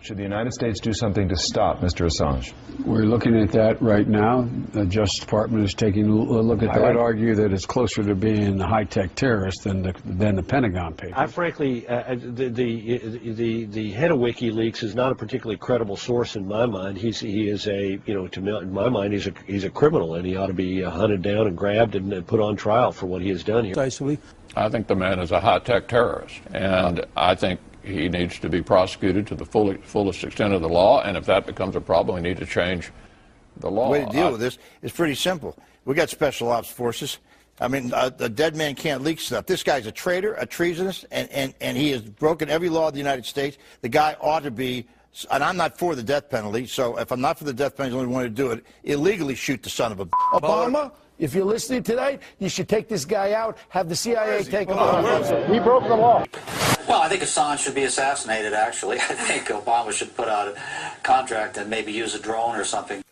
Should the United States do something to stop Mr. Assange? We're looking at that right now. The Justice Department is taking a look at that. I would argue that it's closer to being a high-tech terrorist than the Pentagon Papers. I frankly, the head of WikiLeaks is not a particularly credible source in my mind. He is a, in my mind, he's a criminal, and he ought to be hunted down and grabbed and put on trial for what he has done here. I think the man is a high-tech terrorist, and I think he needs to be prosecuted to the fullest extent of the law, and if that becomes a problem, we need to change the law. The way to deal with this is pretty simple. We got special ops forces. I mean, a dead man can't leak stuff. This guy's a traitor, a treasonous, and he has broken every law of the United States. The guy ought to be, and I'm not for the death penalty, so if I'm not for the death penalty, the only one to do it, illegally shoot the son of a... Obama, if you're listening tonight, you should take this guy out, have the CIA take him out. He broke the law. Well, I think Assange should be assassinated, actually. I think Obama should put out a contract and maybe use a drone or something.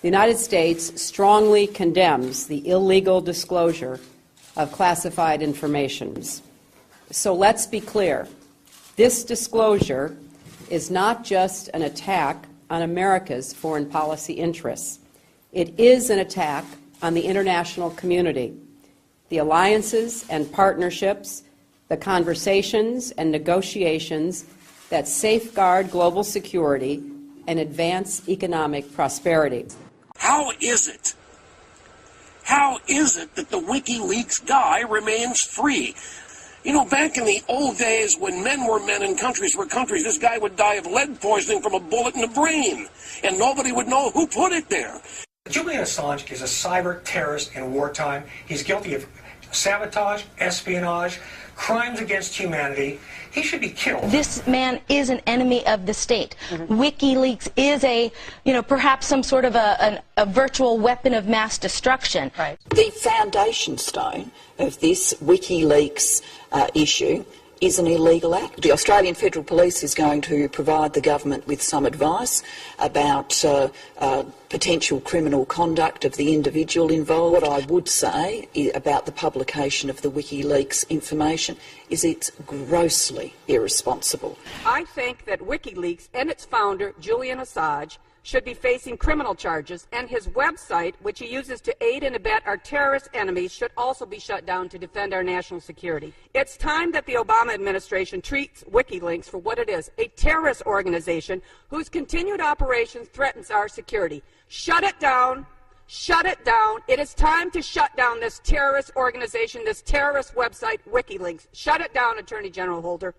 The United States strongly condemns the illegal disclosure of classified information. So let's be clear. This disclosure is not just an attack on America's foreign policy interests. It is an attack on the international community, the alliances and partnerships, the conversations and negotiations that safeguard global security and advance economic prosperity. How is it that the WikiLeaks guy remains free? You know, back in the old days when men were men and countries were countries, this guy would die of lead poisoning from a bullet in the brain, and nobody would know who put it there. Julian Assange is a cyber terrorist in wartime. He's guilty of sabotage, espionage, crimes against humanity. He should be killed. This man is an enemy of the state. WikiLeaks is a, perhaps some sort of a virtual weapon of mass destruction. Right. The foundation stone of this WikiLeaks issue is an illegal act. The Australian Federal Police is going to provide the government with some advice about potential criminal conduct of the individual involved. What I would say about the publication of the WikiLeaks information is it's grossly irresponsible. I think that WikiLeaks and its founder, Julian Assange, should be facing criminal charges, and his website, which he uses to aid and abet our terrorist enemies, should also be shut down to defend our national security. It's time that the Obama administration treats WikiLeaks for what it is, a terrorist organization whose continued operations threatens our security. Shut it down. Shut it down. It is time to shut down this terrorist organization, this terrorist website, WikiLeaks. Shut it down, Attorney General Holder.